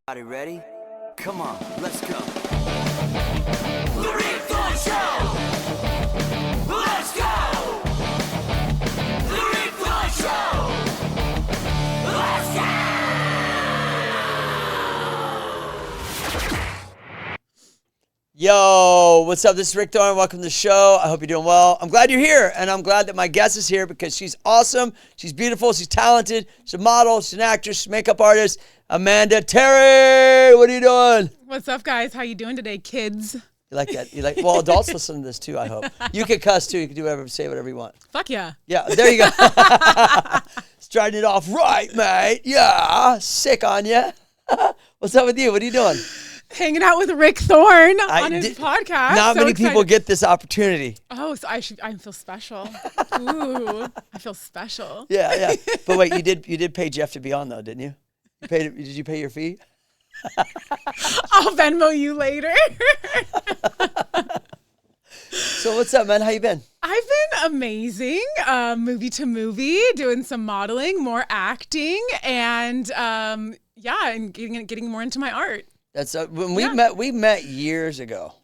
Everybody ready? Come on, let's go. The Rick Thorne Show! Let's go! The Rick Thorne Show! Let's go! Yo, what's up? This is Rick Thorne. Welcome to the show. I hope you're doing well. I'm glad you're here, and I'm glad that my guest is here because she's awesome. She's beautiful. She's talented. She's a model. She's an actress. She's a makeup artist. Amanda Terry, what are you doing? What's up, guys? How you doing today, kids? You like that? You like? Well, adults listen to this too. I hope you can cuss too. You can do whatever, say whatever you want. Fuck yeah. Yeah, there you go. Starting it off right, mate. Yeah, sick on you. What's up with you? What are you doing? Hanging out with Rick Thorne on his podcast. Not many people get this opportunity. Oh, so I feel special. Ooh, I feel special. Yeah. But wait, you did pay Jeff to be on though, didn't you? Did you pay your fee? I'll Venmo you later. So what's up, man? How you been? I've been amazing. Movie to movie, doing some modeling, more acting, and and getting more into my art. That's when we met years ago.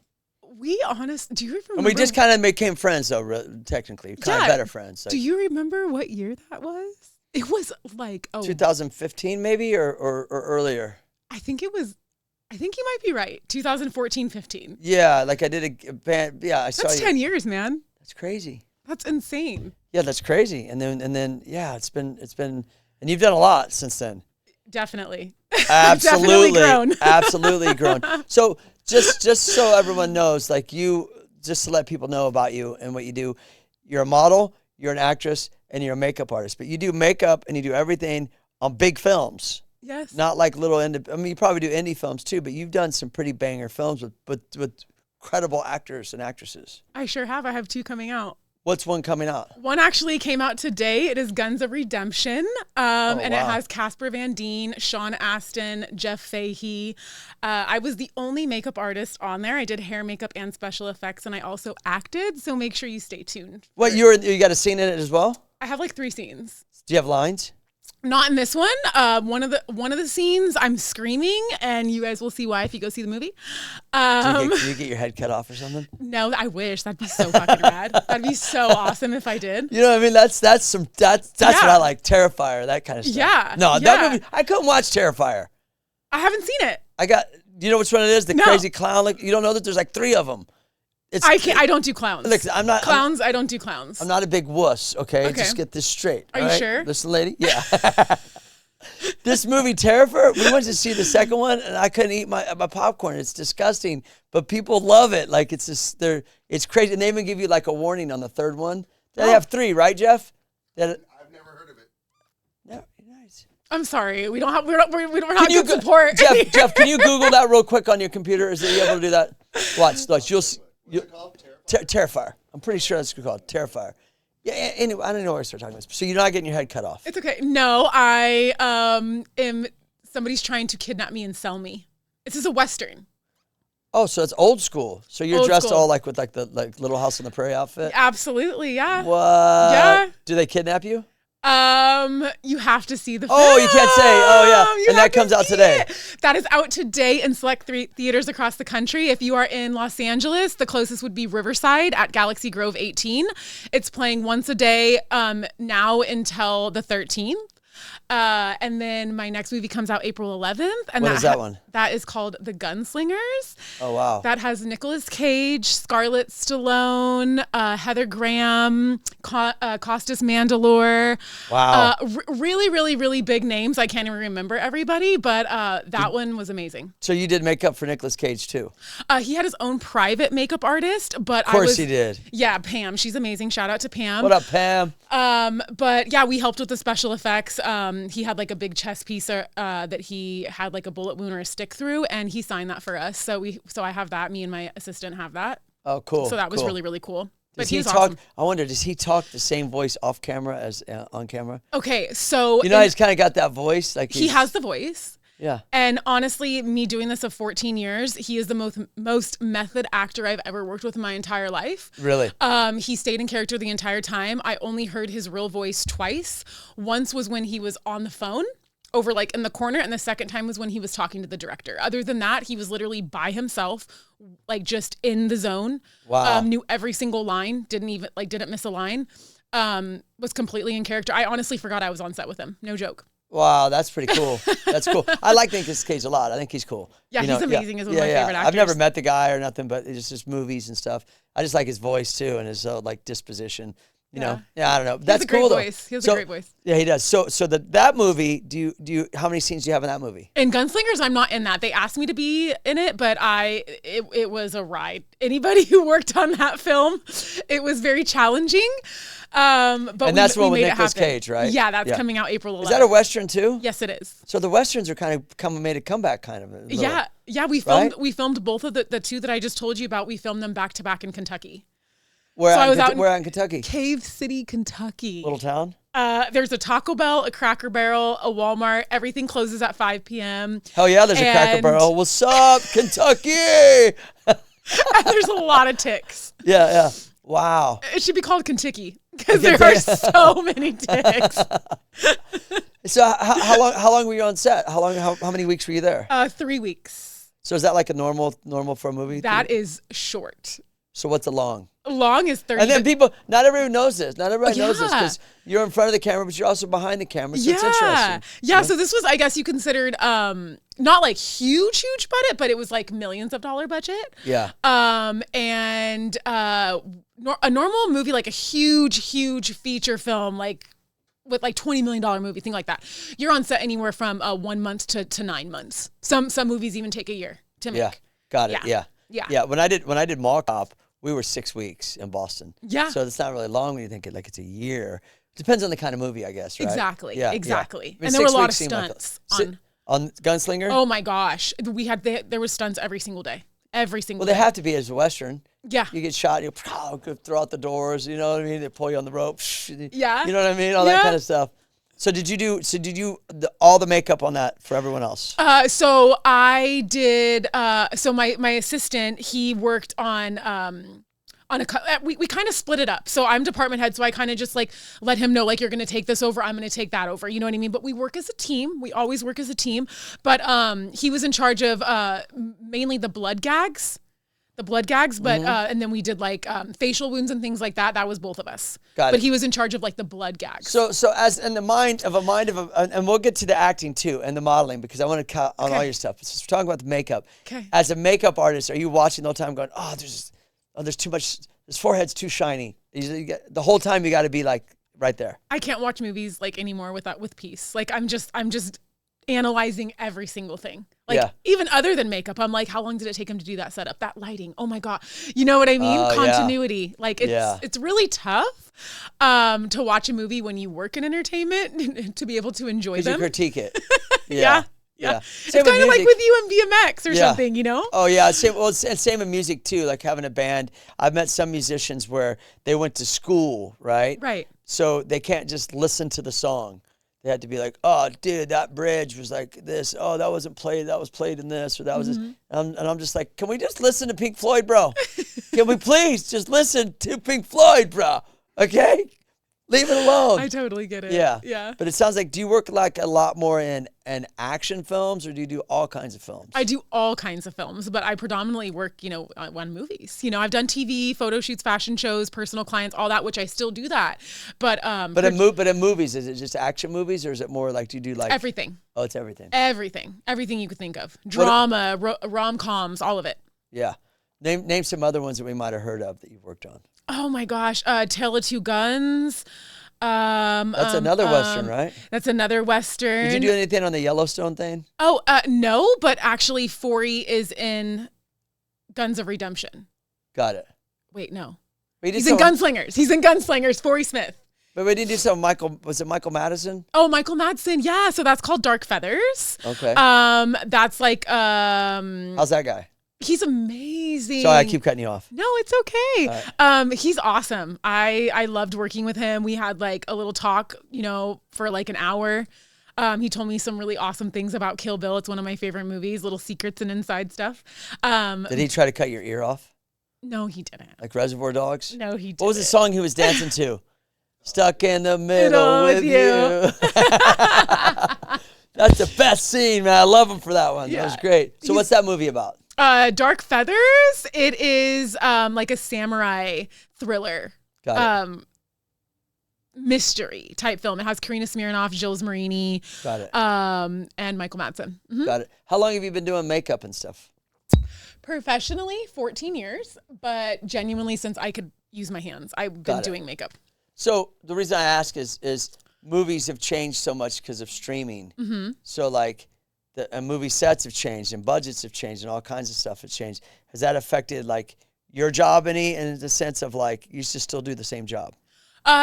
Do you remember? And we just kind of became friends though, technically, kind of better friends. Like, do you remember what year that was? It was like 2015 maybe or earlier. I think you might be right. 2014-15. Yeah, like I did a band. Yeah, I saw you. That's 10 years, man. That's crazy. That's insane. Yeah, that's crazy. And then yeah, it's been and you've done a lot since then. Definitely. Absolutely. Definitely grown. Absolutely grown. So just so everyone knows, like just to let people know about you and what you do, you're a model, you're an actress, and you're a makeup artist. But you do makeup and you do everything on big films. Yes. Not like little you probably do indie films too, but you've done some pretty banger films with incredible actors and actresses. I sure have. I have 2 coming out. What's one coming out? One actually came out today. It is Guns of Redemption. And it has Casper Van Dien, Sean Astin, Jeff Fahey. I was the only makeup artist on there. I did hair, makeup, and special effects, and I also acted. So make sure you stay tuned. What, you got a scene in it as well? I have like 3 scenes. Do you have lines? Not in this one. One of the scenes, I'm screaming, and you guys will see why if you go see the movie. Do you get your head cut off or something? No, I wish. That'd be so fucking rad. That'd be so awesome if I did. You know what I mean? That's what I like. Terrifier, that kind of stuff. Yeah. No, that movie. I couldn't watch Terrifier. I haven't seen it. You know which one it is? The crazy clown. Like, you don't know that there's like 3 of them. I don't do clowns. Look, I don't do clowns. I'm not a big wuss, okay? Just get this straight. Are you sure? Listen, lady. Yeah. This movie, Terrifier, we went to see the second one, and I couldn't eat my popcorn. It's disgusting, but people love it. Like, it's crazy. And they even give you like a warning on the 3rd one. They have 3, right, Jeff? I've never heard of it. Yeah, nice. I'm sorry. We're not good support. Jeff, can you Google that real quick on your computer? Is you able to do that? Watch. You'll see. What's it called? Terrifier. I'm pretty sure that's called Terrifier. Yeah. Anyway, I don't know where I start talking about this. So you're not getting your head cut off. It's okay. No, I am. Somebody's trying to kidnap me and sell me. This is a Western. Oh, so it's old school. So you're dressed all like with like the Little House on the Prairie outfit. Absolutely, yeah. What? Yeah. Do they kidnap you? You have to see the film. Oh, you can't say. Oh, yeah. And that comes out today. That is out today in select 3 theaters across the country. If you are in Los Angeles, the closest would be Riverside at Galaxy Grove 18. It's playing once a day now until the 13th. And then my next movie comes out April 11th. And what is that one? That is called The Gunslingers. Oh, wow. That has Nicolas Cage, Scarlett Stallone, Heather Graham, Costas Mandylor. Wow. Really, really, really big names. I can't even remember everybody, but that one was amazing. So you did makeup for Nicolas Cage, too? He had his own private makeup artist, but Of course he did. Yeah, Pam. She's amazing. Shout out to Pam. What up, Pam? But yeah, we helped with the special effects. He had like a big chest piece that he had like a bullet wound or a stick through, and he signed that for us. So I have that. Me and my assistant have that. Oh, cool. So that was really, really cool. Does he talk? Awesome. I wonder, does he talk the same voice off camera as on camera? Okay, so he's kind of got that voice. Like he has the voice. Yeah. And honestly, me doing this for 14 years, he is the most method actor I've ever worked with in my entire life. Really? He stayed in character the entire time. I only heard his real voice twice. Once was when he was on the phone. over like in the corner, and the second time was when he was talking to the director. Other than that, he was literally by himself, like just in the zone. Wow. Knew every single line, didn't miss a line. Was completely in character. I honestly forgot I was on set with him. No joke. Wow, that's pretty cool. That's cool. I like Nicolas Cage a lot. I think he's cool. Yeah, he's amazing. He's one of my favorite actors. I've never met the guy or nothing, but it's just movies and stuff. I just like his voice too and his like disposition. You know, I don't know. That's cool though. He has a great voice. Yeah, he does. So that movie. Do you? How many scenes do you have in that movie? In Gunslingers, I'm not in that. They asked me to be in it, but it was a ride. Anybody who worked on that film, it was very challenging. But that's we one with made it Nicolas happen. Cage, right? Yeah, that's coming out April 11th. Is that a Western too? Yes, it is. So the Westerns are kind of made a comeback, kind of. Yeah. We filmed both of the two that I just told you about. We filmed them back to back in Kentucky. Where I was out in Kentucky? Cave City, Kentucky. Little town? There's a Taco Bell, a Cracker Barrel, a Walmart. Everything closes at 5 p.m. Hell yeah, there's a Cracker Barrel. What's up, Kentucky? There's a lot of ticks. Yeah. Wow. It should be called Kentucky because there are so many ticks. So how long were you on set? How many weeks were you there? 3 weeks. So is that like a normal for a movie? That is short. So what's a long? Long is 30. And then not everyone knows this. Not everybody knows this because you're in front of the camera, but you're also behind the camera. So it's interesting. Yeah. So this was, I guess you considered, not like huge budget, but it was like millions of dollar budget. Yeah. And a normal movie, like a huge feature film, like with like $20 million movie, thing like that. You're on set anywhere from 1 month to 9 months. Some movies even take a year to make. Yeah. Got it. Yeah. When I did Mall Cop, we were 6 weeks in Boston. Yeah. So it's not really long when you think like it's a year. Depends on the kind of movie, I guess, right? Exactly. Yeah. Exactly. I mean, and there were a lot of 6 weeks stunts on Gunslinger. Oh my gosh. There was stunts every single day. Every single day. Well, they have to be as a Western. Yeah. You get shot, you throw out the doors, you know what I mean? They pull you on the rope. Yeah. You know what I mean? All that kind of stuff. So did you do all the makeup on that for everyone else? So I did, so my assistant, he worked on we kind of split it up. So I'm department head. So I kind of just like let him know, like, you're going to take this over. I'm going to take that over. You know what I mean? But we work as a team. We always work as a team. But he was in charge of mainly the blood gags. But and then we did like facial wounds and things like that. That was both of us. But he was in charge of like the blood gags. So as in the mind of and we'll get to the acting too and the modeling because I want to count on all your stuff. So we're talking about the makeup. Okay. As a makeup artist, are you watching the whole time going, there's too much, his forehead's too shiny. The whole time you got to be like right there. I can't watch movies like anymore with peace. Like I'm just analyzing every single thing. Like even other than makeup, I'm like, how long did it take him to do that setup? That lighting. Oh my God. You know what I mean? Continuity. Like it's really tough to watch a movie when you work in entertainment to be able to enjoy them. You critique it. Yeah. It's kind of like with you and BMX or something, you know? Oh yeah. Same in music too, like having a band. I've met some musicians where they went to school, right? Right. So they can't just listen to the song. They had to be like, oh, dude, that bridge was like this. Oh, that wasn't played. That was played in this, or that was this. And I'm just like, can we just listen to Pink Floyd, bro? Can we please just listen to Pink Floyd, bro? Okay? Leave it alone. I totally get it. Yeah. But it sounds like, do you work like a lot more in action films, or do you do all kinds of films? I do all kinds of films, but I predominantly work, on movies. I've done TV, photo shoots, fashion shows, personal clients, all that, which I still do that. But in movies, is it just action movies, or is it more like, do you do like everything? Oh, it's everything. Everything you could think of. Drama, rom-coms, all of it. Yeah. Name some other ones that we might have heard of that you've worked on. Oh my gosh, Tale of Two Guns. That's another Western, right? That's another Western. Did you do anything on the Yellowstone thing? Oh, no, but actually Forey is in Guns of Redemption. Got it. Wait, no. He's in Gunslingers. He's in Gunslingers, Forey Smith. But we didn't do some was it Michael Madsen? Oh, Michael Madsen, yeah. So that's called Dark Feathers. Okay. That's like how's that guy? He's amazing. Sorry, I keep cutting you off. No, it's okay. Right. He's awesome. I loved working with him. We had like a little talk, for like an hour. He told me some really awesome things about Kill Bill. It's one of my favorite movies, little secrets and inside stuff. Did he try to cut your ear off? No, he didn't. Like Reservoir Dogs? No, he didn't. What was the song he was dancing to? Stuck in the middle with you. That's the best scene, man. I love him for that one. That was Yeah. great. So what's that movie about? Dark Feathers. It is like a samurai thriller. Got it. Mystery type film. It has Karina Smirnoff, Jules Marini, Got it. and Michael Madsen. Mhm. Got it. How long have you been doing makeup and stuff? Professionally, 14 years, but genuinely since I could use my hands, I've been Got it. doing makeup. So the reason I ask is movies have changed so much because of streaming. Mm-hmm. So like the movie sets have changed and budgets have changed and all kinds of stuff has changed. Has that affected like your job any in the sense of like you should still do the same job?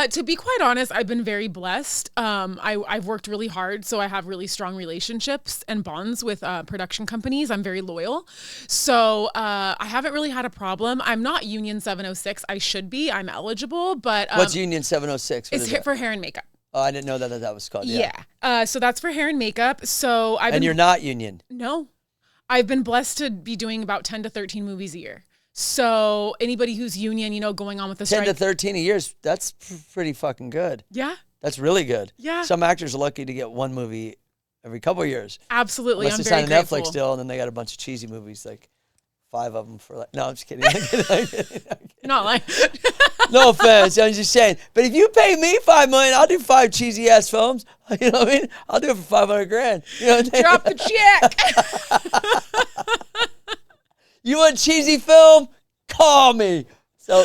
To be quite honest, I've been very blessed. I've worked really hard, so I have really strong relationships and bonds with production companies. I'm very loyal. So I haven't really had a problem. I'm not Union 706. I should be. I'm eligible, but What's Union 706? What it's is that? for hair and makeup. Oh, I didn't know that was called. Yeah. So that's for hair and makeup. So I've And been, you're not union. No. I've been blessed to be doing about 10 to 13 movies a year. So anybody who's union, going on with the 10 strike. to 13 a year, that's pretty fucking good. Yeah, That's really good. Yeah. Some actors are lucky to get one movie every couple of years. absolutely. Unless I'm they very sign a grateful. Netflix deal and then they got a bunch of cheesy movies, like 5 of them for like, no, I'm just kidding. I'm kidding. Not like No offense, I'm just saying. But if you pay me $5 million, I'll do 5 cheesy ass films. You know what I mean? I'll do it for $500,000. You know what I'm saying? drop the check. You want cheesy film? Call me. So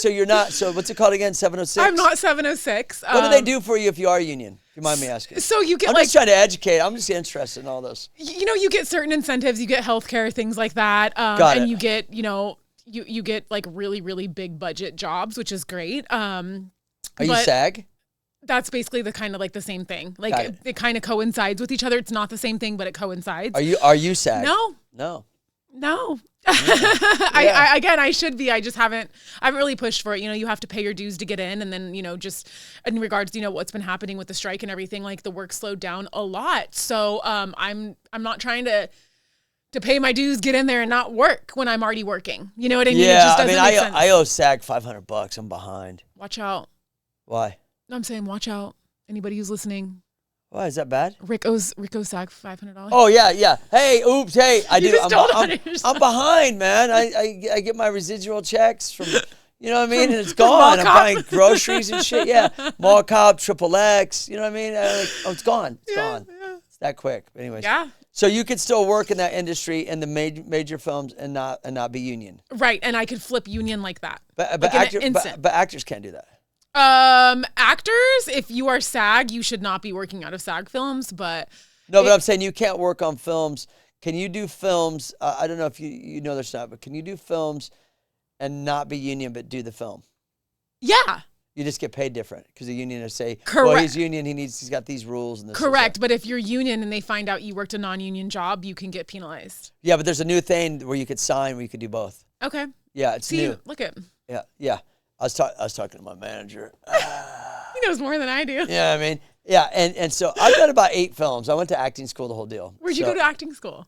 you're not. So what's it called again? 706. I'm not 706. What do they do for you if you are union? If you mind me asking. So you get I'm like just trying to educate. I'm just interested in all this. you get certain incentives. You get healthcare, things like that. Got and it. you get you get like really really big budget jobs, which is great. Are you but SAG? That's basically the kind of like the same thing. Like Got it. it kind of coincides with each other. It's not the same thing, but it coincides. Are you SAG? No. No. I should be. I just haven't really pushed for it. You have to pay your dues to get in. And then, just in regards to, what's been happening with the strike and everything, like the work slowed down a lot. So I'm not trying to pay my dues, get in there and not work when I'm already working. You know what I mean? It Yeah, just I doesn't mean, make sense. I owe SAG $500. I'm behind. Watch out. Why? No, I'm saying watch out. Anybody who's listening. Why is that bad? Rick owes SAG $500. Oh yeah. Hey, oops. Hey, I You do. just told on yourself. I'm behind, man. I get my residual checks from, you know what I mean, and it's Mall gone. I'm Cop. buying groceries and shit. Yeah, Mall Cop, XXX. You know what I mean? It's gone. It's gone. It's that quick. Anyways. Yeah. So you could still work in that industry in the major films and not be union. Right. And I could flip union like that. But Like in an instant. but actors can't do that. Actors, if you are SAG, you should not be working out of SAG films, but No, but I'm saying you can't work on films. Can you do films? I don't know if you know this or not, but can you do films and not be union but do the film? yeah, You just get paid different because the union will say, Correct. well, he's union, he's got these rules and this. and correct. that. But if you're union and they find out you worked a non-union job, you can get penalized. Yeah, but there's a new thing where you could sign where you could do both. Okay. Yeah, it's See, new. look at Yeah. I was talking to my manager. he knows more than I do. Yeah, I mean, yeah, and so I've done about 8 films. I went to acting school, the whole deal. Where'd you go to acting school?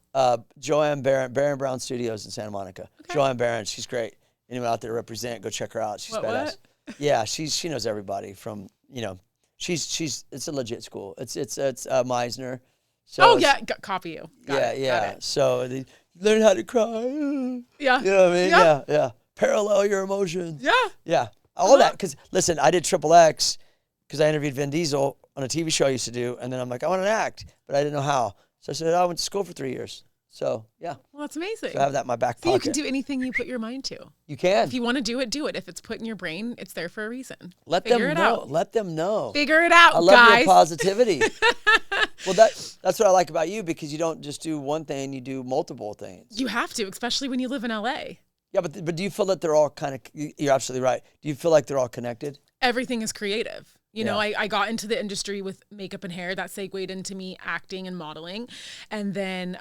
Joanne Barron Brown Studios in Santa Monica. Okay. Joanne Barron, she's great. Anyone out there to represent, go check her out. She's badass. Yeah, she knows everybody from, she's it's a legit school. It's Meisner. So Oh it's- yeah, copy you. Got yeah. it. So they learn how to cry. You Yeah. know what I mean? Yeah. Yeah. Parallel your emotions. Yeah. Yeah. All that. Because, listen, I did XXX because I interviewed Vin Diesel on a TV show I used to do. And then I'm like, I want to act, but I didn't know how. So I said, I went to school for 3 years. So, yeah. Well, that's amazing. So I have that in my back So pocket. you can do anything you put your mind to. You can. If you want to do it, do it. If it's put in your brain, it's there for a reason. Let Figure them it know. out. Let them know. Figure it out, I love guys. your positivity. Well, that's what I like about you because you don't just do one thing, you do multiple things. You have to, especially when you live in LA. Yeah, but do you feel that they're all kind of, you're absolutely right. Do you feel like they're all connected? Everything is creative. You know, Yeah. I got into the industry with makeup and hair. That segued into me acting and modeling, and then,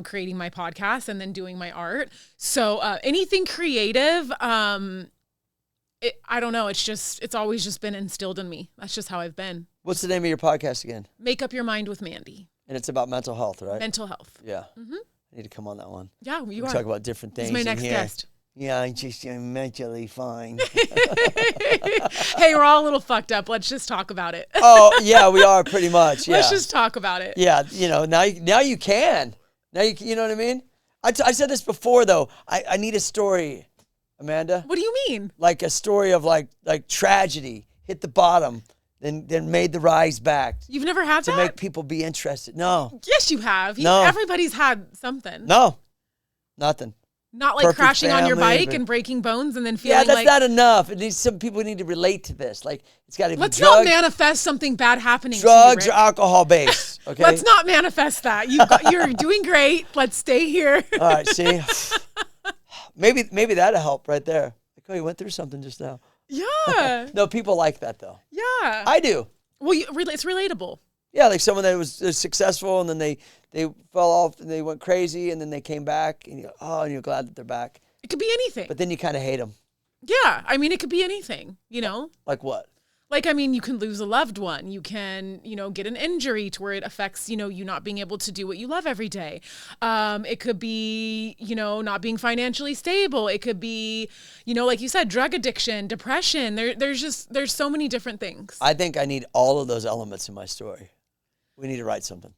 creating my podcast and then doing my art. So anything creative, I don't know. It's always just been instilled in me. That's just how I've been. What's the name of your podcast again? Make Up Your Mind with Mandy. And it's about mental health, right? Mental health. Yeah. I need to come on that one. Yeah, you We are. talk about different things This is my in next here. guest. Yeah, I'm mentally fine. Hey, we're all a little fucked up. Let's just talk about it. Oh, yeah, we are pretty much. Yeah. Let's just talk about it. Yeah, now you can. Now you know what I mean? I said this before, though. I need a story, Amanda. What do you mean? Like a story of like tragedy, hit the bottom, then made the rise back You've never had to that? make people be interested. No. Yes, you have. No. Everybody's had something. No. Nothing. Not like Perfect crashing on your family, bike but- and breaking bones and then feeling Yeah, that's like, not enough. It needs some people need to relate to this. Like it's got to be let's drugs, not manifest something bad happening drugs to or you, Rick. alcohol based. Okay. Let's not manifest that. You're doing great. Let's stay here. All right. See, maybe that'll help right there. Like, oh, you went through something just now. Yeah. No, people like that though. Yeah. I do. Well, it's relatable. Yeah, like someone that was successful and then they fell off and they went crazy and then they came back and and you're glad that they're back. It could be anything. But then you kind of hate them. Yeah. I mean, it could be anything, Like what? Like, I mean, you can lose a loved one. You can, get an injury to where it affects, you not being able to do what you love every day. It could be, not being financially stable. It could be, like you said, drug addiction, depression. There's so many different things. I think I need all of those elements in my story. We need to write something.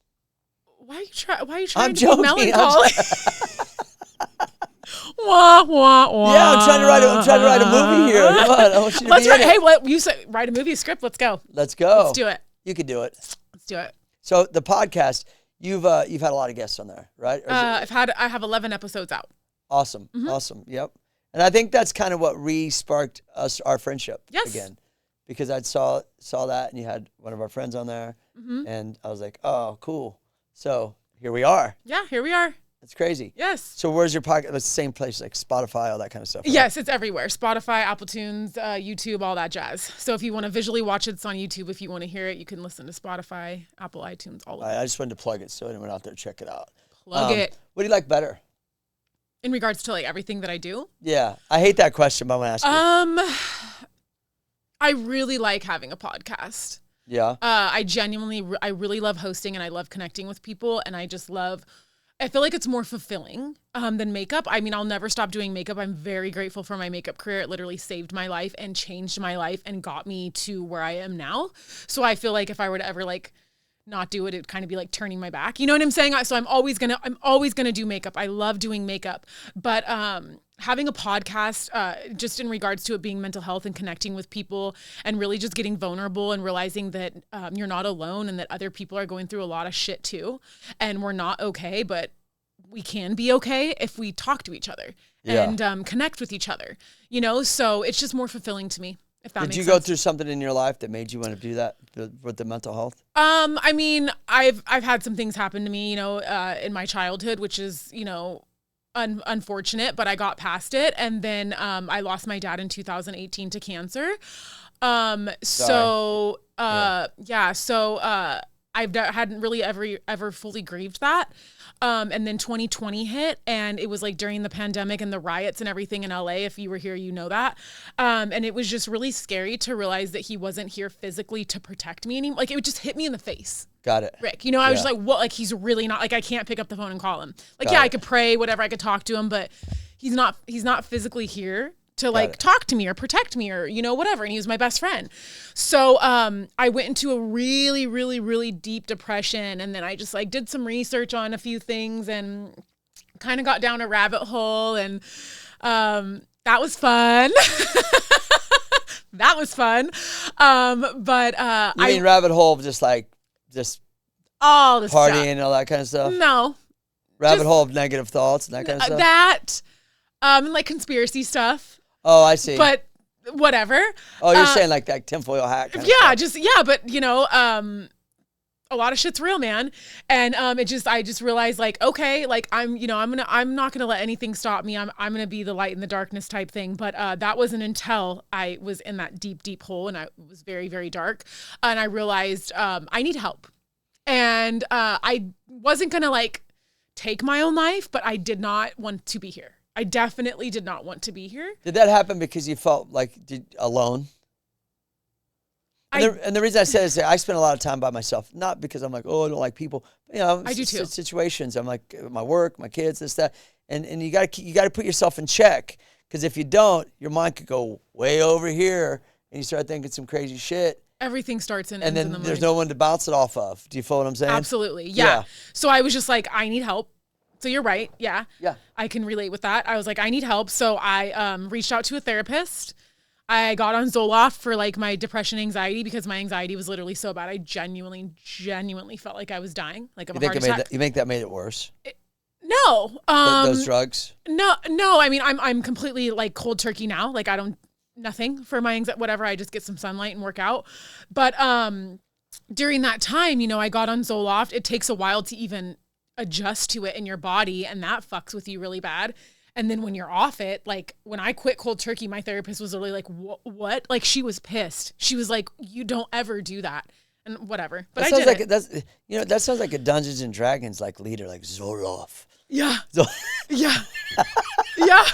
Why are you trying I'm to joking. be melancholy? Wah, wah, wah. Yeah, I'm trying to write a movie here. Come on, I want you to Let's be in it. Hey, what you said? Write a movie script. Let's go. Let's go. Let's do it. You could do it. Let's do it. So the podcast, you've had a lot of guests on there, right? Or is it- I have 11 episodes out. Awesome. Mm-hmm. Awesome. Yep. And I think that's kind of what re-sparked our friendship Yes. again. Because I saw that and you had one of our friends on there Mm-hmm. and I was like, oh, cool. So here we are. Yeah, here we are. It's crazy. Yes. So where's your podcast? It's the same place, like Spotify, all that kind of stuff. Right? Yes, it's everywhere. Spotify, Apple Tunes, YouTube, all that jazz. So if you want to visually watch it, it's on YouTube. If you want to hear it, you can listen to Spotify, Apple, iTunes, all of it. I just wanted to plug it so anyone out there check it out. Plug it. What do you like better? In regards to like everything that I do, Yeah. I hate that question, but I'm going to ask you. I really like having a podcast. Yeah. I really love hosting and I love connecting with people and I feel like it's more fulfilling than makeup. I mean, I'll never stop doing makeup. I'm very grateful for my makeup career. It literally saved my life and changed my life and got me to where I am now. So I feel like if I were to ever like not do it, it'd kind of be like turning my back. You know what I'm saying? So I'm always gonna do makeup. I love doing makeup, but having a podcast, just in regards to it being mental health and connecting with people and really just getting vulnerable and realizing that you're not alone and that other people are going through a lot of shit too, and we're not okay, but we can be okay if we talk to each other and connect with each other. So it's just more fulfilling to me. If that Did makes you sense. go through something in your life that made you want to do that with the mental health? I mean, I've had some things happen to me, in my childhood, which is, unfortunate, but I got past it. And then I lost my dad in 2018 to cancer. So I hadn't really ever fully grieved that. And then 2020 hit and it was like during the pandemic and the riots and everything in LA. If you were here, you know that. And it was just really scary to realize that he wasn't here physically to protect me anymore. Like it would just hit me in the face. Got it. Rick, I was just like, what? Like he's really not, like I can't pick up the phone and call him. Like, Got I it. could pray, whatever, I could talk to him, but he's not physically here to like it. talk to me or protect me or, whatever. And he was my best friend. So I went into a really, really, really deep depression. And then I just like did some research on a few things and kind of got down a rabbit hole. And that was fun. That was fun. But You mean rabbit hole, just all this partying stuff. and all that kind of stuff? No. Rabbit just- hole of negative thoughts and that kind of stuff? That, like conspiracy stuff, Oh, I see. but whatever. Oh, you're saying like that tinfoil hat kind of stuff. But a lot of shit's real, man. And I just realized like, okay, like I'm not gonna let anything stop me. I'm gonna be the light in the darkness type thing. But that wasn't until I was in that deep, deep hole and I was very, very dark. And I realized I need help. And I wasn't gonna like take my own life, but I did not want to be here. I definitely did not want to be here. Did that happen because you felt like alone? And the reason I say this is I spend a lot of time by myself, not because I'm like, oh, I don't like people. I do too. Situations. I'm like my work, my kids, this, that. And you got to put yourself in check Because if you don't, your mind could go way over here and you start thinking some crazy shit. Everything starts and And ends in then the there's mind. no one to bounce it off of. Do you feel what I'm saying? Absolutely. Yeah. So I was just like, I need help. So you're right. Yeah. Yeah. I can relate with that. I was like, I need help. So I reached out to a therapist. I got on Zoloft for like my depression, anxiety, because my anxiety was literally so bad. I genuinely felt like I was dying, like of a heart attack. You think that made it worse? No. Those drugs? No. I mean, I'm completely like cold turkey now. Like I don't, nothing for my anxiety, whatever. I just get some sunlight and work out. But during that time, you know, I got on Zoloft. It takes a while to even adjust to it in your body, and that fucks with you really bad. And then when you're off it, like when I quit cold turkey, my therapist was really like, what? Like she was pissed. She was like, you don't ever do that. And whatever. But that I sounds did like it. that sounds like a Dungeons and Dragons like leader, like Zoloft. Yeah. So, Yeah. Yeah.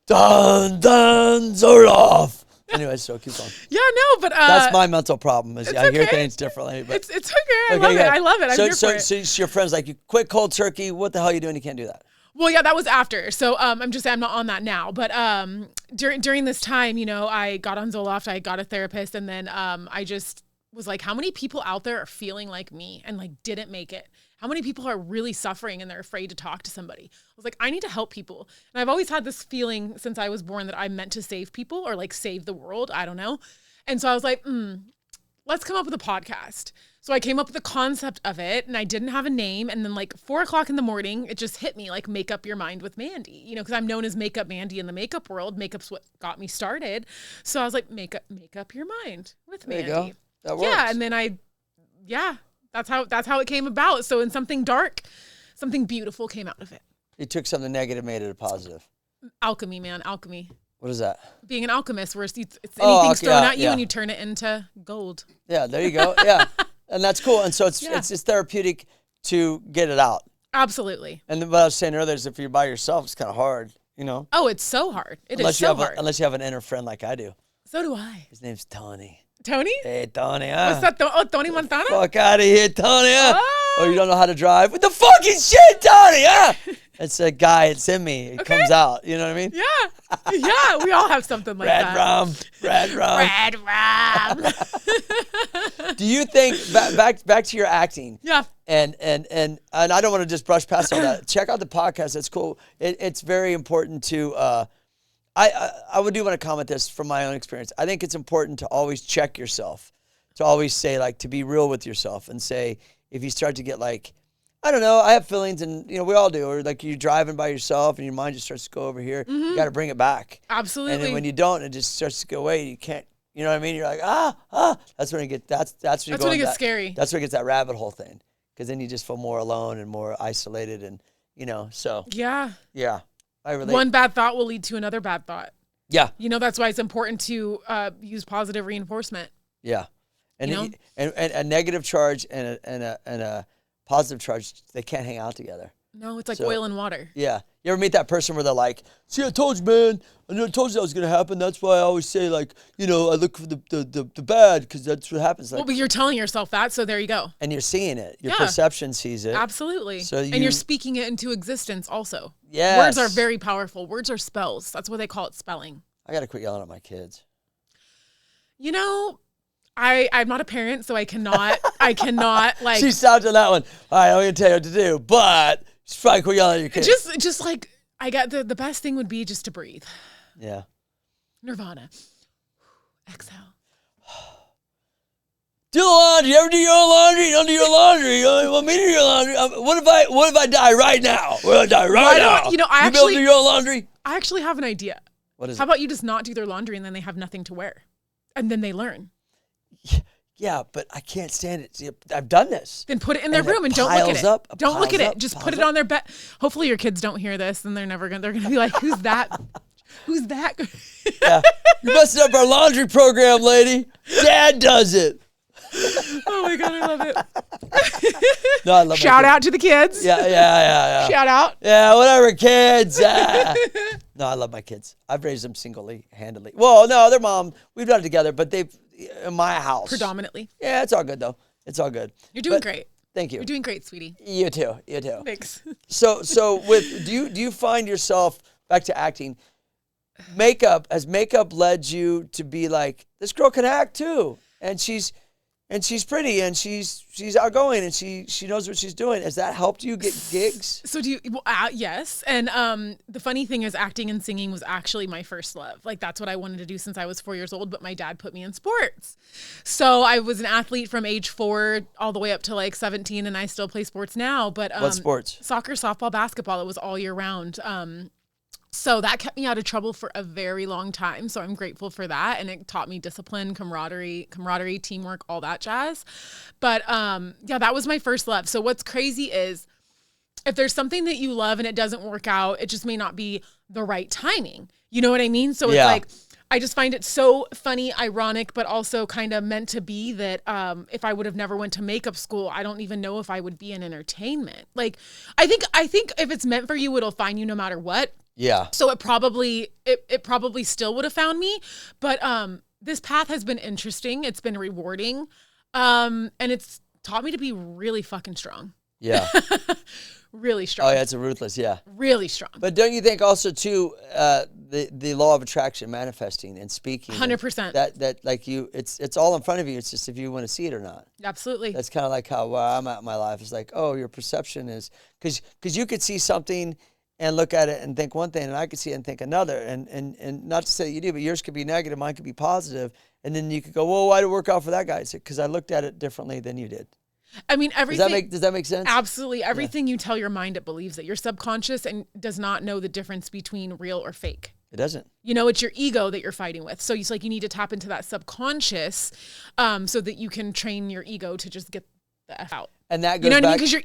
dun dun Zoloft. Anyway, so keep going. Yeah, no, but That's my mental problem. Is I hear okay. things differently. But it's okay. I love it. I love it. I'm here for it. So your friend's like, you quit cold turkey. What the hell are you doing? You can't do that. Well, yeah, that was after. So I'm just saying I'm not on that now. But during this time, you know, I got on Zoloft, I got a therapist, and then I just was like, how many people out there are feeling like me and like didn't make it? How many people are really suffering and they're afraid to talk to somebody? I was like, I need to help people. And I've always had this feeling since I was born that I'm meant to save people or like save the world. I don't know. And so I was like, let's come up with a podcast. So I came up with the concept of it and I didn't have a name. And then like 4:00 in the morning, it just hit me like Make Up Your Mind with Mandy, you know, because I'm known as Makeup Mandy in the makeup world. Makeup's what got me started. So I was like, make up your mind with Mandy. There you go. That works. Yeah. And then that's how it came about. So in something dark, something beautiful came out of it. You took something negative, made it a positive. Alchemy, man. Alchemy. What is that? Being an alchemist, where anything's thrown at you yeah. and you turn it into gold. Yeah, there you go. Yeah. And that's cool. And so it's therapeutic to get it out. Absolutely. And then what I was saying earlier is if you're by yourself, it's kind of hard, you know? Oh, it's so hard. Unless you have an inner friend like I do. So do I. His name's Tony. Tony? Hey, Tony. What's that? Tony Montana? Fuck out of here, Tony. Ah. Oh, you don't know how to drive? What the fucking shit, Tony? It's a guy. It's in me. It comes out. You know what I mean? Yeah. Yeah. We all have something like that. Red rum. Red rum. Do you think back to your acting? Yeah. And I don't want to just brush past all that. Check out the podcast. It's cool. It's very important to. I would do want to comment this from my own experience. I think it's important to always check yourself, to always say like to be real with yourself and say if you start to get like, I don't know, I have feelings and you know we all do, or like you're driving by yourself and your mind just starts to go over here. Mm-hmm. You got to bring it back. Absolutely. And then when you don't, it just starts to go away. You can't. You know what I mean? You're like That's when it gets. That's when it gets scary. That's where it gets that rabbit hole thing, because then you just feel more alone and more isolated, and you know. So yeah. I relate. One bad thought will lead to another bad thought. Yeah. You know, that's why it's important to use positive reinforcement. Yeah. And You know? and a negative charge and a positive charge, they can't hang out together. No, it's like So- oil and water. Yeah. You ever meet that person where they're like, see, I told you, man. I told you that was going to happen. That's why I always say, like, you know, I look for the bad because that's what happens. Like, Well, but you're telling yourself that, so there you go. and you're seeing it. Your Yeah. perception sees it. Absolutely. So and you're speaking it into existence also. Yes. Words are very powerful. Words are spells. That's why they call it spelling. I got to quit yelling at my kids. You know, I'm not a parent, so I cannot like She stopped on that one. All right, I'm going to tell you what to do, but she's probably quit yelling at your kids. just like I got the best thing would be just to breathe. Yeah. Nirvana. Exhale. Do the laundry. You ever do your own laundry? You don't do your laundry. You want me to do your laundry? What if I die right now? What if I die right now? You know, you be able to do your own laundry? I actually have an idea. What is How it? about you just not do their laundry and then they have nothing to wear? And then they learn. Yeah, but I can't stand it. See, I've done this. Then put it in their And it room and don't look piles at it. up, Don't look at piles it. up, Just piles put it up. on their bed. Hopefully your kids don't hear this and they're gonna be like, who's that? Who's that? Yeah. You're messing up our laundry program, lady. Dad does it. Oh my God, I love it. No, I love my Shout kids. out to the kids. Yeah. Shout out. Yeah, whatever, kids. No, I love my kids. I've raised them handedly. Well, no, their mom, we've done it together, but they've, in my house. Predominantly. Yeah, it's all good, though. It's all good. You're doing But- great. Thank you. You're doing great, sweetie. You too. Thanks. So with, do you find yourself, back to acting, makeup led you to be like, this girl can act too, and she's pretty, and she's outgoing, and she knows what she's doing. Has that helped you get gigs? So yes. And the funny thing is, acting and singing was actually my first love. Like, that's what I wanted to do since I was 4 years old, but my dad put me in sports. So I was an athlete from age 4 all the way up to like 17, and I still play sports now. But What sports? Soccer, softball, basketball. It was all year round. So that kept me out of trouble for a very long time. So I'm grateful for that. And it taught me discipline, camaraderie, teamwork, all that jazz. But yeah, that was my first love. So what's crazy is if there's something that you love and it doesn't work out, it just may not be the right timing. You know what I mean? So it's like, I just find it so funny, ironic, but also kind of meant to be that if I would have never went to makeup school, I don't even know if I would be in entertainment. Like, I think if it's meant for you, it'll find you no matter what. Yeah. So it probably still would have found me, but this path has been interesting. It's been rewarding, and it's taught me to be really fucking strong. Yeah. Really strong. Oh yeah, it's ruthless. Yeah. Really strong. But don't you think also too the law of attraction, manifesting and speaking, 100%. That like it's all in front of you. It's just if you want to see it or not. Absolutely. That's kind of like how where I'm at in my life. It's like, oh, your perception is because you could see something and look at it and think one thing, and I could see it and think another. And not to say that you do, but yours could be negative, mine could be positive. And then you could go, well, why did it work out for that guy? Because I looked at it differently than you did. I mean, everything. Does that make sense? Absolutely. Everything you tell your mind, it believes it. Your subconscious and does not know the difference between real or fake. It doesn't. You know, it's your ego that you're fighting with. So it's like you need to tap into that subconscious so that you can train your ego to just get the F out. And that goes you know what I mean? back, Because your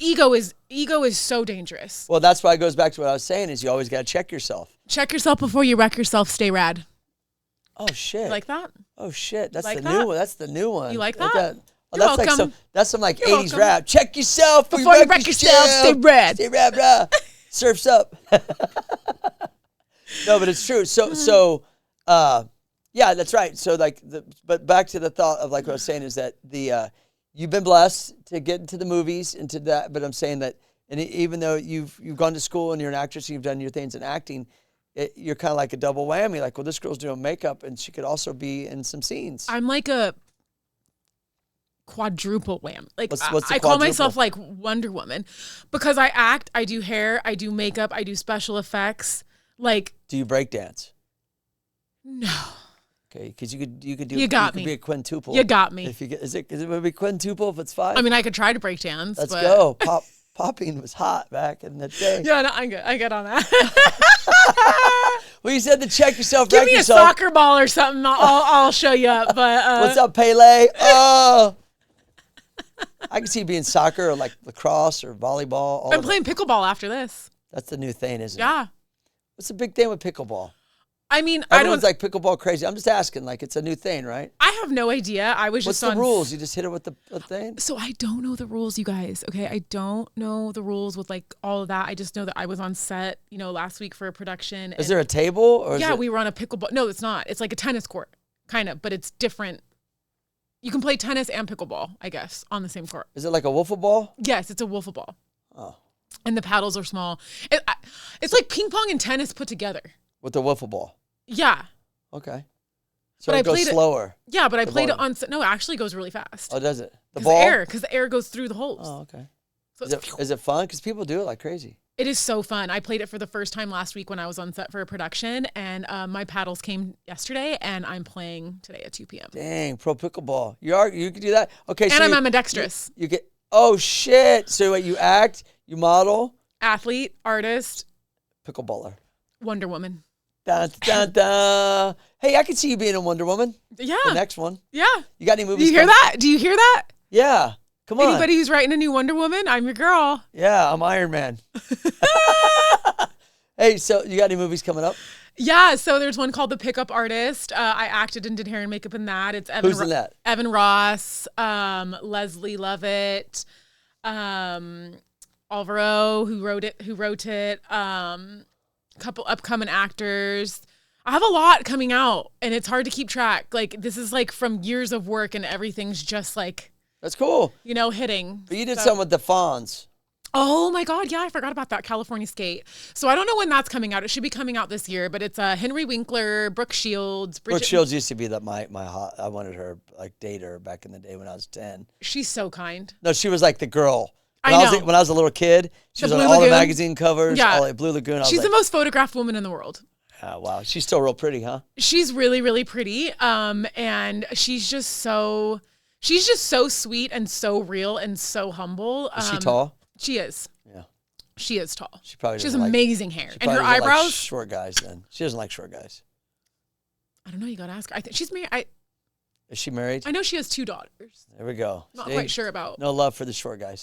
ego is so dangerous. well, that's why it goes back to what I was saying is you always got to check yourself. Check yourself before you wreck yourself. Stay rad. Oh, shit. You like that? Oh, shit. That's like the that? new one. That's the new one. You like What's that? Oh, You're that's welcome. That's some like You're 80s welcome. rap. Check yourself Before you wreck yourself, stay rad. Stay rad, blah. Surfs up. No, but it's true. So, yeah, that's right. So like, but back to the thought of like what I was saying is that you've been blessed to get into the movies, into that. But I'm saying that, and even though you've gone to school and you're an actress and you've done your things in acting, you're kind of like a double whammy. Like, well, this girl's doing makeup and she could also be in some scenes. I'm like a quadruple wham. Like What's the I call quadruple? myself like Wonder Woman because I act, I do hair, I do makeup, I do special effects. Like, Do you break dance? no, Okay, because you could do. You got could me. be a quintuple. you got me. If you get, is it would it be quintuple if it's 5? I mean, I could try to break dance. Let's but go. Popping was hot back in the day. Yeah, no, I'm good. I get on that. Well, you said to check yourself, Give wreck me a yourself. soccer ball or something. I'll show you up. But What's up, Pele? Oh, I can see you being soccer or like lacrosse or volleyball. All I'm of playing pickleball after this. That's the new thing, isn't it? Yeah. What's the big thing with pickleball? I mean, Everyone's like pickleball crazy. I'm just asking, like it's a new thing, right? I have no idea. I was What's just the on rules? You just hit it with the thing? So I don't know the rules, you guys. Okay, I don't know the rules with like all of that. I just know that I was on set, last week for a production. Is there a table or? Is Yeah, it, we were on a pickleball. No, it's not. It's like a tennis court, kind of, but it's different. You can play tennis and pickleball, I guess, on the same court. Is it like a wiffle ball? Yes, it's a wiffle ball. Oh, And the paddles are small. It's like ping pong and tennis put together. with the wiffle ball. Yeah. Okay. So But it I goes played it- slower. Yeah, but I The played it ball. on set. No, it actually goes really fast. Oh, does it? The Because ball? the air goes through the holes. Oh, okay. So Is it's it fun? Because people do it like crazy. It is so fun. I played it for the first time last week when I was on set for a production, and my paddles came yesterday, and I'm playing today at 2 p.m. Dang, pro pickleball. You can do that? Okay. And so I'm you, ambidextrous. you get, oh shit. So what, you act, you model, Athlete, artist, pickleballer. Wonder Woman. Dun, dun, dun. Hey, I can see you being a Wonder Woman. Yeah. The next one. Yeah. You got any Do movies? you hear coming- that? Do you hear that? Yeah. Come on. Anybody who's writing a new Wonder Woman, I'm your girl. Yeah, I'm Iron Man. Hey, so you got any movies coming up? Yeah, so there's one called The Pickup Artist. I acted and did hair and makeup in that. It's Evan Who's in that? Evan Ross, Leslie Lovett, Alvaro, who wrote it, couple upcoming actors. I have a lot coming out, and it's hard to keep track. Like, this is like from years of work, and everything's just like, That's cool. hitting. But you did So- something with the Fonz. Oh my God, yeah, I forgot about that California Skate. So I don't know when that's coming out. It should be coming out this year, but it's Henry Winkler, Brooke Shields. Brooke Shields used to be my hot. I wanted her, like, date her back in the day when I was 10. She's so kind. No, she was like the girl. I know. When I was a little kid, she was on Blue all the Lagoon? magazine covers. Yeah. All, like, Blue Lagoon. I was She's like, the most photographed woman in the world. oh, wow. She's still real pretty, huh? She's really, really pretty. And she's just so sweet and so real and so humble. Is she tall? She is. Yeah. She is tall. She probably She has doesn't like- amazing hair. She And her probably doesn't eyebrows. like short guys then. She doesn't like short guys. I don't know. You got to ask her. I think she's married. Is she married? I know she has 2 daughters. There we go. Not See? quite sure about. No love for the short guys.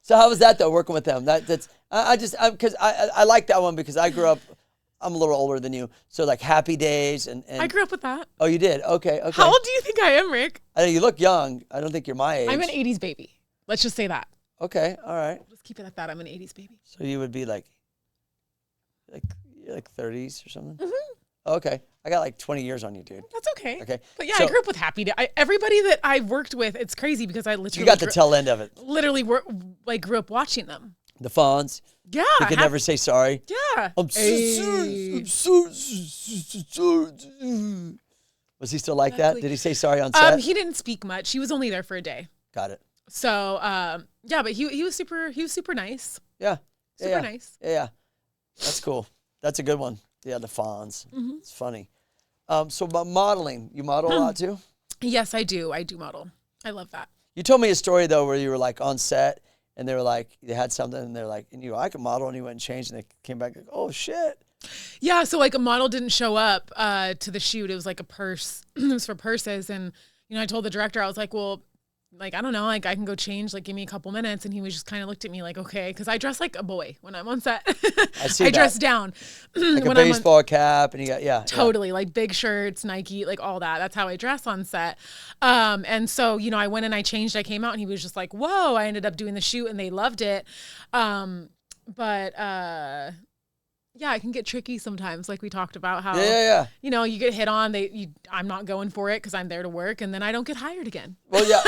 So how was that though, working with them? Because I like that one because I grew up. I'm a little older than you, so like Happy Days and I grew up with that. Oh, you did? Okay. How old do you think I am, Rick? I know you look young. I don't think you're my age. I'm an 80s baby. Let's just say that. Okay, all right. Just keep it at that. I'm an 80s baby. So you would be like 30s or something? Mm-hmm. Okay. I got like 20 years on you, dude. That's okay. Okay. But yeah, So- I grew up with Happy Day. Everybody that I've worked with, it's crazy because I literally You got the tail end of it. literally grew up watching them. The Fonz. Yeah. He could never say sorry. Yeah. I'm so sorry. I'm so sorry. Was he still like that? Exactly. Did he say sorry on set? He didn't speak much. He was only there for a day. Got it. So yeah, but he was super nice. Yeah. Super nice. Yeah. That's cool. That's a good one. Yeah, the Fonz. Mm-hmm. It's funny. So about modeling, you model a lot too? Yes, I do. I do model. I love that. You told me a story though where you were like on set and they were like, they had something and they're like, and you go, I can model, and you went and changed and they came back like, oh shit. Yeah, so like a model didn't show up to the shoot. It was like a purse. It was for purses. And, I told the director, I was like, well, like, I don't know, like I can go change, like give me a couple minutes. And he was just kind of looked at me like, okay. Because I dress like a boy when I'm on set. I see I that. dress down. Like a when I'm on- baseball cap and you got, yeah. Totally, like big shirts, Nike, like all that. That's how I dress on set. And so, I went and I changed. I came out and he was just like, whoa. I ended up doing the shoot and they loved it. Yeah, it can get tricky sometimes. Like we talked about how, Yeah. you get hit on. I'm not going for it because I'm there to work, and then I don't get hired again. Well, yeah.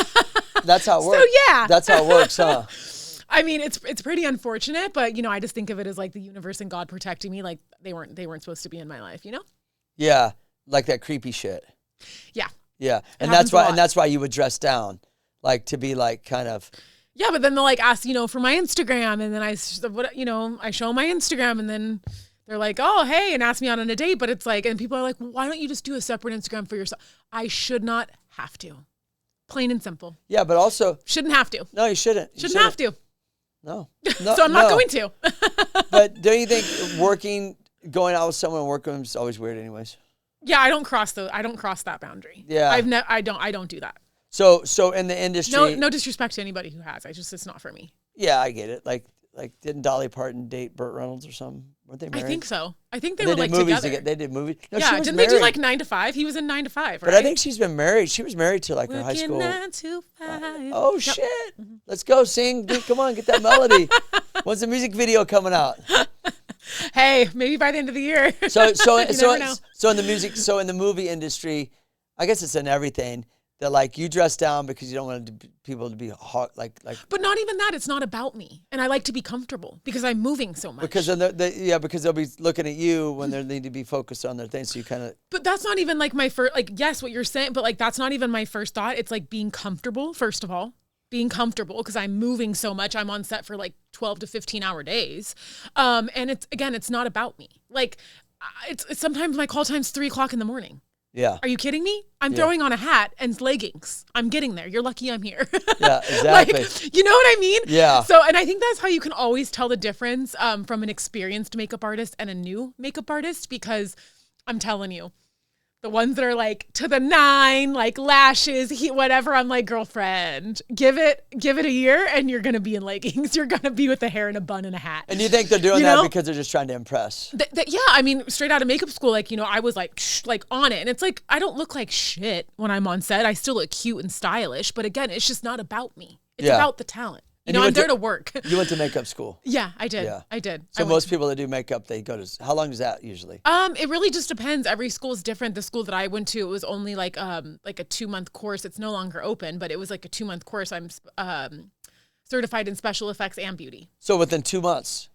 That's how it works. So yeah, That's how it works, huh? I mean, it's pretty unfortunate, but I just think of it as like the universe and God protecting me. Like they weren't supposed to be in my life, Yeah. Like that creepy shit. Yeah. Yeah. And happens a lot. that's why you would dress down. Like to be like kind of. Yeah, but then they'll like ask, for my Instagram, and then I show my Instagram, and then they're like, oh, hey, and ask me out on a date. But it's like, and people are like, well, why don't you just do a separate Instagram for yourself? I should not have to. Plain and simple. Yeah, but also. Shouldn't have to. No, you shouldn't. You Shouldn't have to. No. So I'm not going to. But don't you think going out with someone and working with them is always weird anyways? Yeah, I don't cross that boundary. Yeah. I don't do that. So in the industry. No disrespect to anybody who has. It's not for me. Yeah, I get it. Like didn't Dolly Parton date Burt Reynolds or something? Weren't they married? I think so. I think they And were like did movies together. They did movies. No, she Yeah, was didn't married. they do like 9 to 5? He was in 9 to 5, right? But I think she's been married. She was married to like her high Working school. 9 to 5. Oh shit! Let's go sing. Dude, come on, get that melody. When's the music video coming out? Hey, maybe by the end of the year. So never know. in the movie industry, I guess it's in everything that like you dress down because you don't want people to be hot like. But not even that. It's not about me, and I like to be comfortable because I'm moving so much. Because then because they'll be looking at you when they need to be focused on their things. So you kind of. But that's not even like my first. Like yes, what you're saying, but like that's not even my first thought. It's like being comfortable first of all. Being comfortable because I'm moving so much. I'm on set for like 12 to 15 hour days. And it's not about me. Like it's sometimes my call time's 3:00 in the morning. Yeah. Are you kidding me? I'm throwing on a hat and leggings. I'm getting there. You're lucky I'm here. Yeah, exactly. Like, you know what I mean? Yeah. So, and I think that's how you can always tell the difference from an experienced makeup artist and a new makeup artist, because I'm telling you, the ones that are like to the 9, like lashes, whatever. I'm like, girlfriend, give it a year and you're going to be in leggings. You're going to be with the hair in a bun and a hat. And you think they're doing that because they're just trying to impress? Yeah. I mean, straight out of makeup school, like, I was like on it. And it's like, I don't look like shit when I'm on set. I still look cute and stylish. But again, it's just not about me. It's about the talent. I'm there to work. You went to makeup school. Yeah, I did. Yeah. I did. So most people that do makeup, they go to, how long is that usually? It really just depends. Every school is different. The school that I went to, it was only like a 2-month course. It's no longer open, but it was like a 2-month course. I'm certified in special effects and beauty. So within 2 months.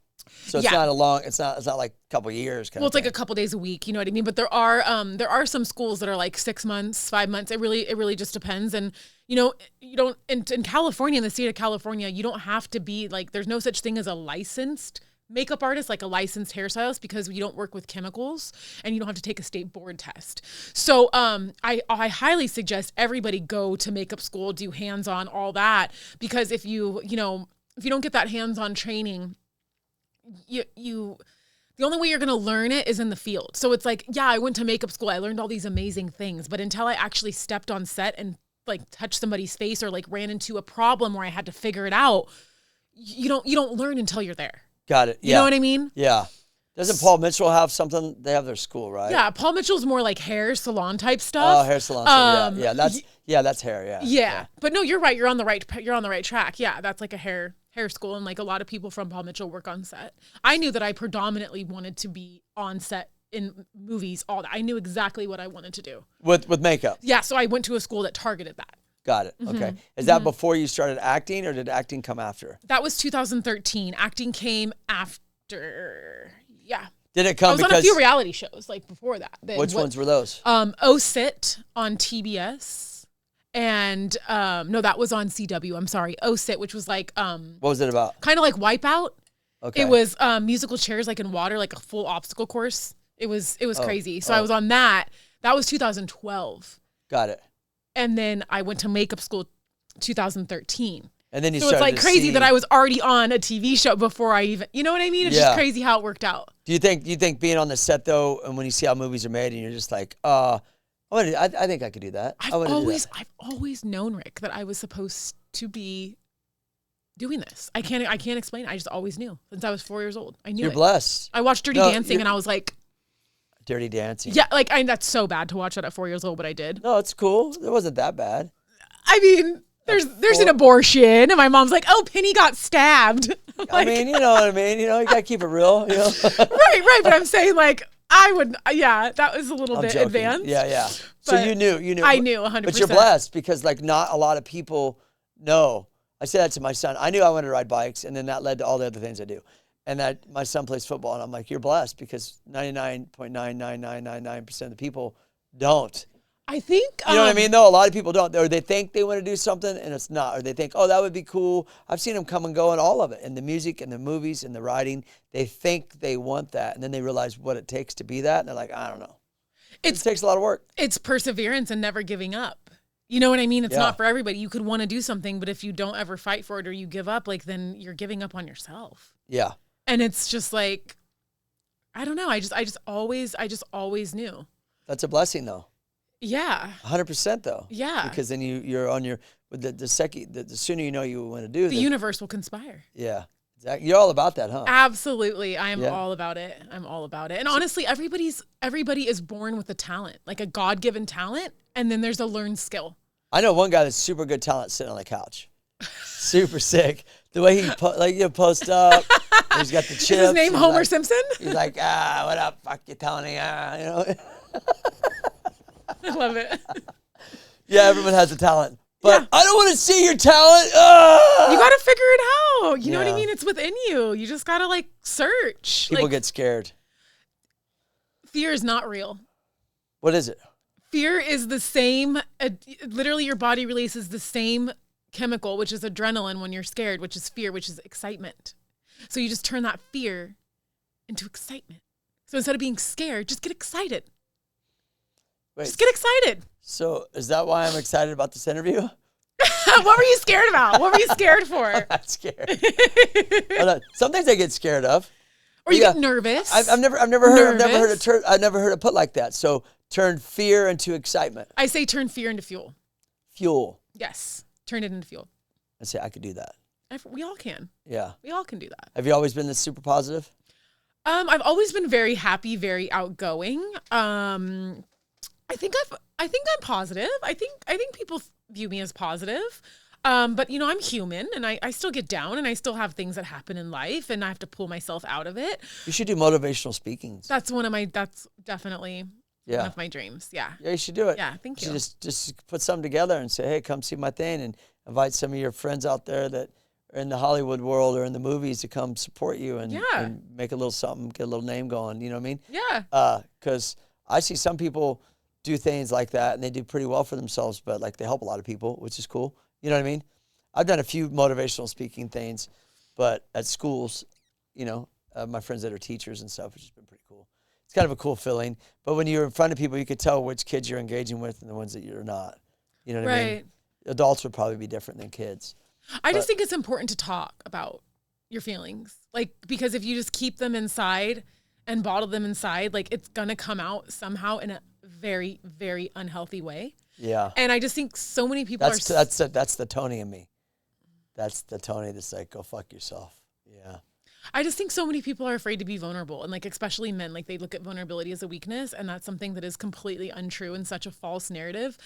So it's Yeah. not a long. It's not like a couple of years. Well, it's like a couple days a week. You know what I mean? But there are some schools that are like 6 months, 5 months. It really just depends. And you know, you don't in California, in the state of California, you don't have to be like. There's no such thing as a licensed makeup artist, like a licensed hairstylist, because you don't work with chemicals and you don't have to take a state board test. So I highly suggest everybody go to makeup school, do hands-on, all that, because if you don't get that hands-on training, you the only way you're going to learn it is in the field. So it's like, yeah, I went to makeup school, I learned all these amazing things, but until I actually stepped on set and like touched somebody's face or like ran into a problem where I had to figure it out, you don't learn until you're there. Got it. Yeah. You know what I mean? Yeah. Doesn't Paul Mitchell have something? They have their school, right? Yeah, Paul Mitchell's more like hair salon type stuff. Oh, hair salon. So that's hair. Yeah. Yeah. But no, you're right. You're on the right track. Yeah, that's like a hair school, and like a lot of people from Paul Mitchell work on set. I knew that I predominantly wanted to be on set in movies. All that. I knew exactly what I wanted to do with makeup. Yeah, so I went to a school that targeted that. Got it. Okay. Is that before you started acting, or did acting come after? That was 2013. Acting came after. Yeah. Did it come I was on a few reality shows like before that. Which ones were those? O-Sit on TBS. And no, that was on CW. I'm sorry. O-Sit, which was like what was it about? Kind of like Wipeout. Okay. It was musical chairs like in water, like a full obstacle course. It was crazy. So I was on that. That was 2012. Got it. And then I went to makeup school 2013. And then you so started it's like crazy that I was already on a TV show before I even, you know what I mean? It's just crazy how it worked out. Do you think being on the set though, and when you see how movies are made, and you're just like, I think I could do that. I've always known, Rick, that I was supposed to be doing this. I can't explain it. I just always knew since I was 4 years old. I knew You're blessed. I watched Dirty Dancing and I was like, Dirty Dancing. Yeah, like that's so bad to watch that at 4 years old, but I did. No, it's cool. It wasn't that bad. I mean, there's an abortion, and my mom's like, "Oh, Penny got stabbed." Like, I mean, you know what I mean. You know, you gotta keep it real. You know. right. But I'm saying like I would. Yeah, that was a little bit joking. advanced. Yeah. So you knew. I knew 100%. But you're blessed because like not a lot of people know. I said that to my son. I knew I wanted to ride bikes, and then that led to all the other things I do. And that my son plays football, and I'm like, you're blessed because 99.99999% of the people don't. I think you know what I mean. Though a lot of people don't, or they think they want to do something, and it's not, or they think, oh, that would be cool. I've seen them come and go in all of it, in the music, and the movies, and the writing. They think they want that, and then they realize what it takes to be that, and they're like, I don't know. It takes a lot of work. It's perseverance and never giving up. You know what I mean? It's not for everybody. You could want to do something, but if you don't ever fight for it or you give up, like then you're giving up on yourself. Yeah. And it's just like, I don't know. I just always knew. That's a blessing though. Yeah. 100% though. Yeah. Because then you're on your, the sooner you know you want to do the universe will conspire. Yeah. Exactly. You're all about that, huh? Absolutely. I am all about it. I'm all about it. And honestly, everybody is born with a talent, like a God-given talent. And then there's a learned skill. I know one guy that's super good talent sitting on the couch. Super sick. The way he post up. He's got the chips. Is his name Homer Simpson? He's like, what up? Fuck you, Tony. You know. I love it. Yeah, everyone has a talent. But I don't want to see your talent. You got to figure it out. You know what I mean? It's within you. You just got to like search. People get scared. Fear is not real. What is it? Fear is the same. Literally, your body releases the same chemical, which is adrenaline when you're scared, which is fear, which is excitement. So you just turn that fear into excitement. So instead of being scared, just get excited. Wait, just get excited. So is that why I'm excited about this interview? What were you scared about? What were you scared for? I'm not scared. Some things I get scared of. Or you get nervous. I've never heard it put like that. So turn fear into excitement. I say turn fear into fuel. Fuel. Yes. Turn it into fuel. I say I could do that. We all can. Yeah. We all can do that. Have you always been this super positive? I've always been very happy, very outgoing. I think I'm positive. I think people view me as positive. But you know, I'm human and I still get down and I still have things that happen in life and I have to pull myself out of it. You should do motivational speakings. That's definitely one of my dreams. Yeah. Yeah, you should do it. Yeah, thank you. Just put something together and say, hey, come see my thing and invite some of your friends out there that in the Hollywood world or in the movies to come support you and, Yeah. and make a little something, get a little name going. You know what I mean? Yeah. Because I see some people do things like that and they do pretty well for themselves, but like they help a lot of people, which is cool. You know what I mean? I've done a few motivational speaking things, but at schools, you know, my friends that are teachers and stuff, which has been pretty cool. It's kind of a cool feeling. But when you're in front of people, you could tell which kids you're engaging with and the ones that you're not. You know what I mean? Adults would probably be different than kids. I just think it's important to talk about your feelings. Like, because if you just keep them inside and bottle them inside, like it's going to come out somehow in a very, very unhealthy way. Yeah. And I just think so many people that's the Tony in me. That's the Tony that's like, go fuck yourself. Yeah. I just think so many people are afraid to be vulnerable, and like especially men, like they look at vulnerability as a weakness, and that's something that is completely untrue and such a false narrative.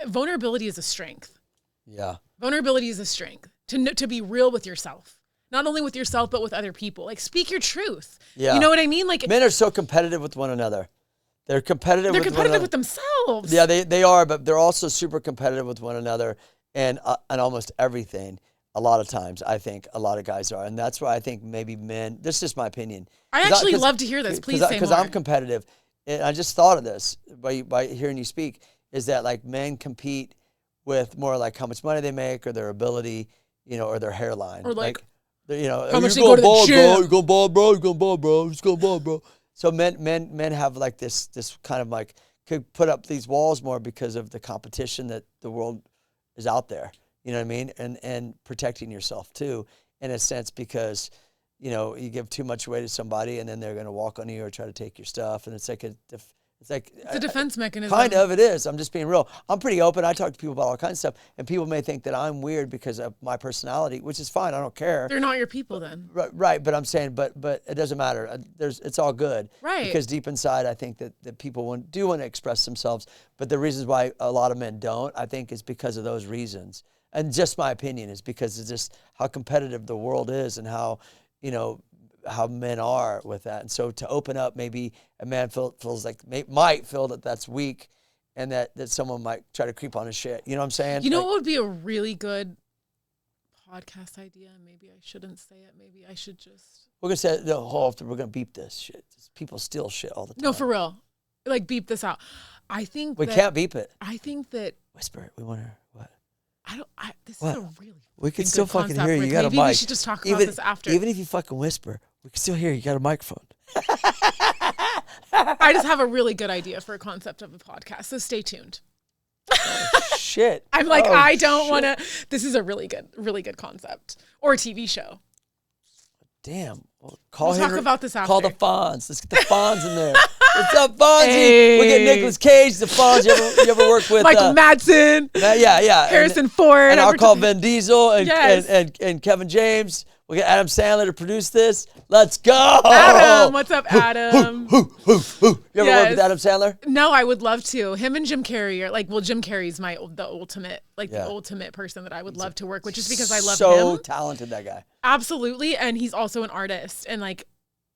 Vulnerability is a strength. Yeah. Vulnerability is a strength to be real with yourself, not only with yourself but with other people. Like speak your truth. Yeah. You know what I mean? Like men are so competitive with one another. They're competitive. They're with competitive one with themselves. Yeah, they are, but they're also super competitive with one another and almost everything. A lot of times, I think a lot of guys are, and that's why I think maybe men. This is just my opinion. I actually love to hear this. Please say more. Because I'm competitive, and I just thought of this by hearing you speak. Is that like men compete with more like how much money they make or their ability, you know, or their hairline, or like you know, how much they go to the gym. You go ball, bro. You go ball, bro. Just go ball, bro. So men have like this kind of like could put up these walls more because of the competition that the world is out there. You know what I mean? And protecting yourself too, in a sense, because, you know, you give too much away to somebody and then they're going to walk on you or try to take your stuff. And it's like it's a defense mechanism. Kind of, it is. I'm just being real. I'm pretty open. I talk to people about all kinds of stuff, and people may think that I'm weird because of my personality, which is fine. I don't care. They're not your people then. Right. But I'm saying, but it doesn't matter. It's all good. Right. Because deep inside, I think that people do want to express themselves, but the reasons why a lot of men don't, I think, is because of those reasons. And just my opinion is because it's just how competitive the world is and how, you know, how men are with that. And so to open up, maybe a man feels like, might feel that that's weak and that someone might try to creep on his shit. You know what I'm saying? You know what would be a really good podcast idea? Maybe I shouldn't say it. Maybe I should just. We're going to say, no, hold on, we're going to beep this shit. People steal shit all the time. No, for real. Like beep this out. I think we can't beep it. I think that. Whisper it. We want to, what? This what? is a really we can still fucking concept, hear you. Rick. You got Maybe a mic. we should just talk about this after. Even if you fucking whisper, we can still hear you. You got a microphone. I just have a really good idea for a concept of a podcast, so stay tuned. Shit. I'm like, Oh, I don't want to. This is a really good concept or a TV show. Damn. Well, We'll talk about this Call the after. Fonz. Let's get the Fonz in there. What's up, Fonzie? Hey. We get Nicolas Cage, the Fonz. You ever work with Michael Madsen, yeah. Harrison Ford. And I'll call Vin Diesel and, Yes. and Kevin James. We get Adam Sandler to produce this. Let's go. Adam, what's up, Adam? You ever work Yes. with Adam Sandler? No, I would love to. Him and Jim Carrey are like, well, Jim Carrey's the ultimate person that I would love to work with, just because I love So him. talented, that guy. Absolutely, and he's also an artist, and like,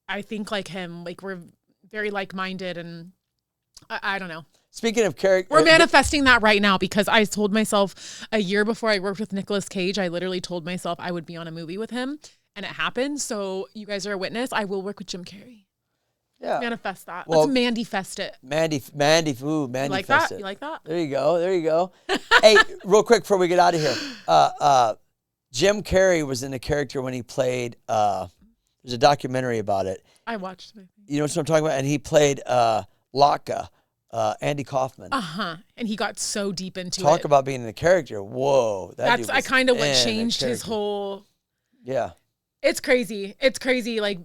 I think like him, like we're very like-minded, and I don't know. Speaking of character, We're manifesting that right now, because I told myself a year before I worked with Nicolas Cage, I literally told myself I would be on a movie with him, and it happened. So you guys are a witness. I will work with Jim Carrey. yeah. Manifest that. Well, Let's Mandy-fest it. Mandy, You like fest that? it. You like that? There you go. Hey, real quick before we get out of here, Jim Carrey was in a character when he played. There's a documentary about it. I watched it. You know what I'm talking about? And he played Latka, Andy Kaufman. And he got so deep into it. Talk about being in the character. Whoa, That's dude was kind of what in the changed his character. whole. Yeah. It's crazy. It's crazy. Like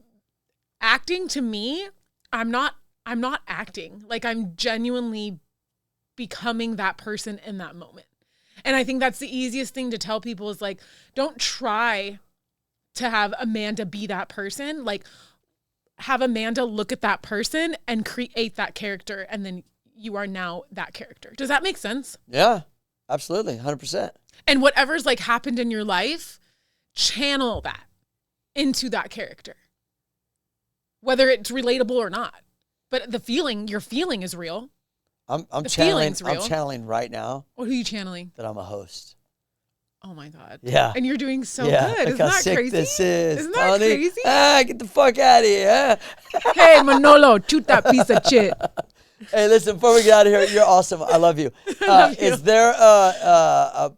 acting to me, I'm not acting. Like I'm genuinely becoming that person in that moment. And I think that's the easiest thing to tell people is like, don't try to have Amanda be that person. Like have Amanda look at that person and create that character. And then you are now that character. Does that make sense? Yeah, absolutely. 100%. And whatever's like happened in your life, channel that into that character, whether it's relatable or not. But your feeling is real. I'm The channeling. feeling's real. I'm channeling right now Or who are you channeling? that I'm a host. Oh my God. Yeah. And you're doing so Yeah, good. look Isn't how that sick crazy? this is. Isn't that Tony. crazy? Get the fuck out of here. Hey, Manolo, shoot that piece of shit. Hey, listen, before we get out of here, you're awesome. I love you. Is there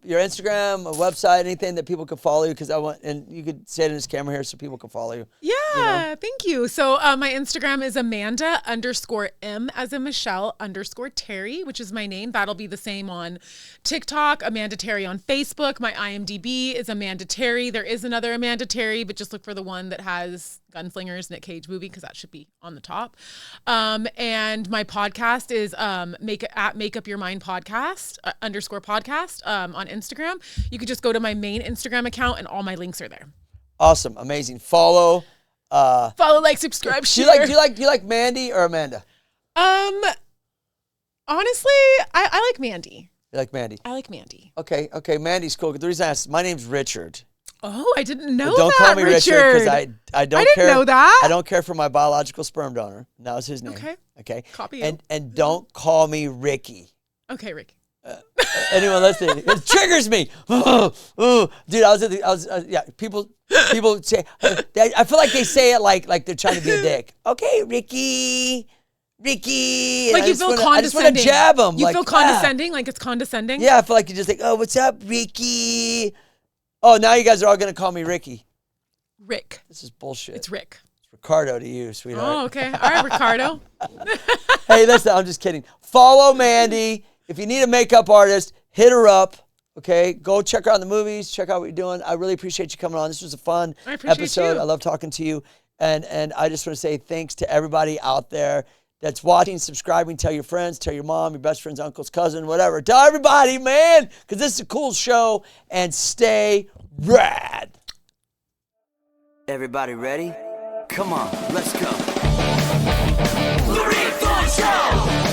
your Instagram, a website, anything that people could follow you? Because I want, and you could say it in this camera here so people can follow you. Yeah, thank you. So my Instagram is Amanda_M as in Michelle _Terry, which is my name. That'll be the same on TikTok, Amanda Terry on Facebook. My IMDb is Amanda Terry. There is another Amanda Terry, but just look for the one that has Gunslingers, Nick Cage movie, because that should be on the top. And my podcast is Make Up Your Mind Podcast _podcast on Instagram. You could just go to my main Instagram account and all my links are there. Awesome, amazing. Follow, like, subscribe, do share. you like Mandy or Amanda? Honestly, I like Mandy. You like Mandy? I like Mandy. Okay, Mandy's cool. The reason I asked, my name's Richard. Oh, I didn't know Don't that, call me Richard because I don't care. didn't know that. I don't care for my biological sperm donor. That was his name. Okay. Copy you. And don't call me Ricky. Okay, Ricky. Anyone listening? It triggers me. Dude, people say, I feel like they say it like they're trying to be a dick. Okay, Ricky. Like you feel condescending. I just want to jab them. You feel condescending? Like it's condescending? Yeah, I feel like you're just like, oh, what's up, Ricky? Oh, now you guys are all going to call me Ricky. Rick. This is bullshit. It's Rick. It's Ricardo to you, sweetheart. Oh, okay. All right, Ricardo. Hey, listen, I'm just kidding. Follow Mandy. If you need a makeup artist, hit her up. Okay, go check her out in the movies. Check out what you're doing. I really appreciate you coming on. This was a fun episode. You. I love talking to you. And I just want to say thanks to everybody out there that's watching, subscribing. Tell your friends, tell your mom, your best friend's uncle's cousin, whatever. Tell everybody, man, because this is a cool show. And stay rad. Everybody ready? Come on, let's go. The Rick Thorne Show!